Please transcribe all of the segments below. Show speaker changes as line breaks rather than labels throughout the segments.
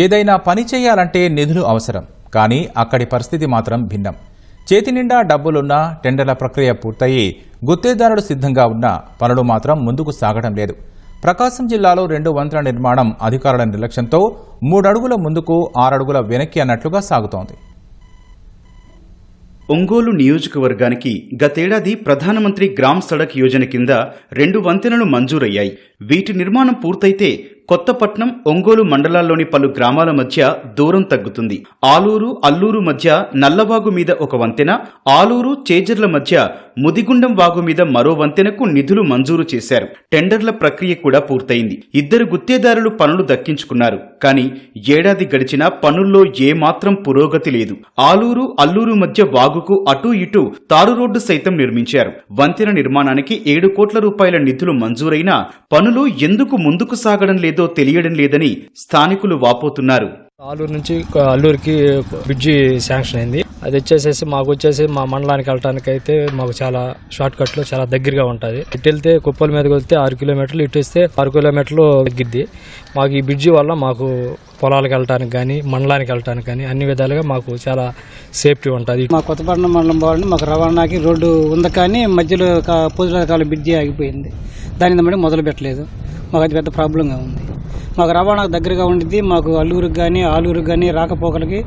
ఏదైనా పని చేయాలంటే నిధులు అవసరం, కానీ అక్కడి పరిస్థితి మాత్రం భిన్నం. చేతి నిండా డబ్బులున్నా, టెండర్ల ప్రక్రియ పూర్తయి గుత్తేదారుడు సిద్ధంగా ఉన్నా పనులు మాత్రం ముందుకు సాగడం లేదు. ప్రకాశం జిల్లాలో 2 వంతెనల నిర్మాణం అధికారుల నిర్లక్ష్యంతో 3 అడుగుల ముందుకు 6 అడుగుల వెనక్కి అన్నట్లుగా సాగుతోంది.
ఒంగోలు నియోజకవర్గానికి గతేడాది ప్రధానమంత్రి గ్రామ్ సడక్ యోజన కింద 2 వంతెనలు మంజూరయ్యాయి. వీటి నిర్మాణం పూర్తయితే కొత్తపట్నం, ఒంగోలు మండలాల్లోని పలు గ్రామాల మధ్య దూరం తగ్గుతుంది. ఆలూరు, అల్లూరు మధ్య నల్లవాగు మీద ఒక వంతెన, ఆలూరు, చేజర్ల మధ్య ముదిగుండం వాగు మీద మరో వంతెనకు నిధులు మంజూరు చేశారు. టెండర్ల ప్రక్రియ కూడా పూర్తయింది. 2 గుత్తేదారులు పనులు దక్కించుకున్నారు. కానీ ఏడాది గడిచినా పనుల్లో ఏమాత్రం పురోగతి లేదు. ఆలూరు, అల్లూరు మధ్య వాగుకు అటూ ఇటూ తారు రోడ్డు సైతం నిర్మించారు. వంతెన నిర్మాణానికి 7 కోట్ల రూపాయల నిధులు మంజూరైనా పనులు ఎందుకు ముందుకు సాగడం లేదో తెలియడం లేదని స్థానికులు వాపోతున్నారు.
ఆలూరు నుంచి అల్లూరికి బ్రిడ్జి శాంక్షన్ అయింది. అది వచ్చేసేసి మా మండలానికి వెళ్ళటానికి అయితే మాకు చాలా షార్ట్ కట్ లో చాలా దగ్గరగా ఉంటుంది. ఇటు వెళ్తే కుప్పల మీదకి వెళ్తే 6 కిలోమీటర్లు, ఇటు వస్తే 6 కిలోమీటర్లు తగ్గిద్ది. మాకు ఈ బ్రిడ్జి వల్ల మాకు పొలాలకు వెళ్ళటానికి కానీ, మండలానికి వెళ్ళటానికి కానీ అన్ని విధాలుగా మాకు చాలా సేఫ్టీ ఉంటుంది.
మా కొత్తపట్నం మండలం పోవాలని మాకు రవాణాకి రోడ్డు ఉంది, కానీ మధ్యలో పూజల బ్రిడ్జి ఆగిపోయింది. దాని బట్టి మొదలు పెట్టలేదు. మాకు అది పెద్ద ప్రాబ్లంగా ఉంది. మాకు రవాణాకు దగ్గరగా ఉండిద్ది. మాకు అల్లూరుకి కానీ, ఆలూరుకి కానీ రాకపోకలకి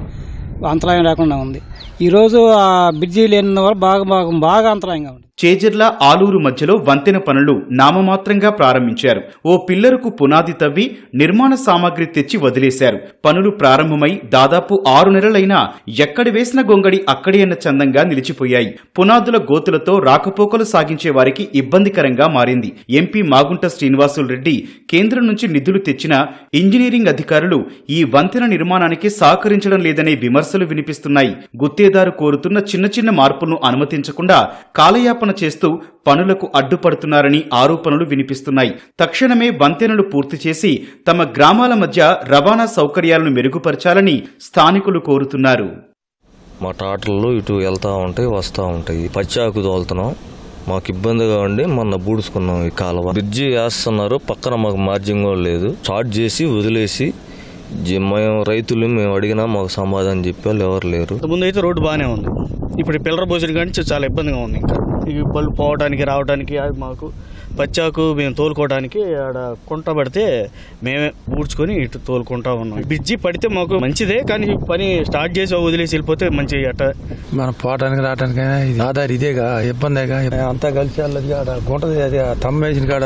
అంతరాయం లేకుండా ఉంది. ఈరోజు ఆ బ్రిడ్జి లేని వల్ల బాగా అంతరాయంగా ఉంది.
చేజర్ల, ఆలూరు మధ్యలో వంతెన పనులు నామమాత్రంగా ప్రారంభించారు. ఓ పిల్లరుకు పునాది తవ్వి నిర్మాణ సామాగ్రి తెచ్చి వదిలేశారు. పనులు ప్రారంభమై దాదాపు 6 నెలలైనా ఎక్కడి వేసిన గొంగడి అక్కడి అన్న చందంగా నిలిచిపోయాయి. పునాదుల గోతులతో రాకపోకలు సాగించే వారికి ఇబ్బందికరంగా మారింది. ఎంపీ మాగుంట శ్రీనివాసులు రెడ్డి కేంద్రం నుంచి నిధులు తెచ్చినా ఇంజనీరింగ్ అధికారులు ఈ వంతెన నిర్మాణానికి సహకరించడం లేదనే విమర్శలు వినిపిస్తున్నాయి. గుత్తేదారు కోరుతున్న చిన్న మార్పులను అనుమతించకుండా కాలయాపన చేస్తూ పనులకు అడ్డుపడుతున్నారని ఆరోపణలు వినిపిస్తున్నాయి. తక్షణమే వంతెనలు పూర్తి చేసి తమ గ్రామాల మధ్య రవాణా సౌకర్యాలను మెరుగుపరచాలని స్థానికులు కోరుతున్నారు.
మా టాటర్లు ఇటు వెళ్తా ఉంటాయి, వస్తూ ఉంటాయి. పచ్చాకు తోలుతున్నాం, మాకు ఇబ్బందిగా ఉండి మొన్న బూడుచుకున్నాం. ఈ కాలువ బ్రిడ్జి వేస్తున్నారు, పక్కన మాకు మార్జింగ్ కూడా లేదు. స్టార్ట్ చేసి వదిలేసి మేము రైతులు మేము అడిగినా మాకు సమాధానం చెప్పేవాళ్ళు ఎవరు లేరు.
ముందు అయితే రోడ్డు బాగానే ఉంది. ఇప్పుడు పిల్లల భోజనం కానీ చాలా ఇబ్బందిగా ఉంది. ఇంకా ఈ పళ్ళు పోవడానికి రావడానికి మాకు పచ్చాకు మేము తోలుకోవడానికి ఆడ కుంట పడితే మేమే ఊడ్చుకొని ఇటు తోలుకుంటా ఉన్నాం. బ్రిడ్జి పడితే మాకు మంచిదే, కానీ పని స్టార్ట్ చేసి వదిలేసి వెళ్ళిపోతే మంచిది. అట్ట
మనం పోవడానికి రావడానికైనా ఇది ఆధార్ ఇదేగా, ఇబ్బందిగా. అంతా కలిసి వెళ్ళదు. ఆడ గుంట అది తమ్మేసిన కాడ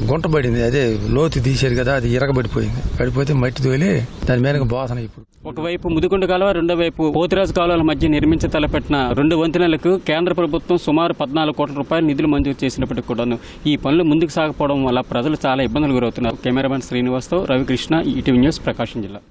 గుంట పడింది, అదే లోతు తీసేది కదా, అది ఇరగబడిపోయింది. పడిపోతే మట్టి తోలి దాని మీద బాసన. ఇప్పుడు
ఒకవైపు ముదిగుండ కాలువ, రెండో వైపు పోతిరాజు కాలువల మధ్య నిర్మించ తలపెట్టిన 2 వంతెనలకు కేంద్ర ప్రభుత్వం సుమారు 14 కోట్ల రూపాయల నిధులు మంజూరు చేసినప్పటికీ కూడాను ఈ పనులు ముందుకు సాగపోవడం వల్ల ప్రజలు చాలా ఇబ్బందులు గురవుతున్నారు. కెమెరామెన్ శ్రీనివాస్తో రవికృష్ణ, ఈటీవీ న్యూస్, ప్రకాశం జిల్లా.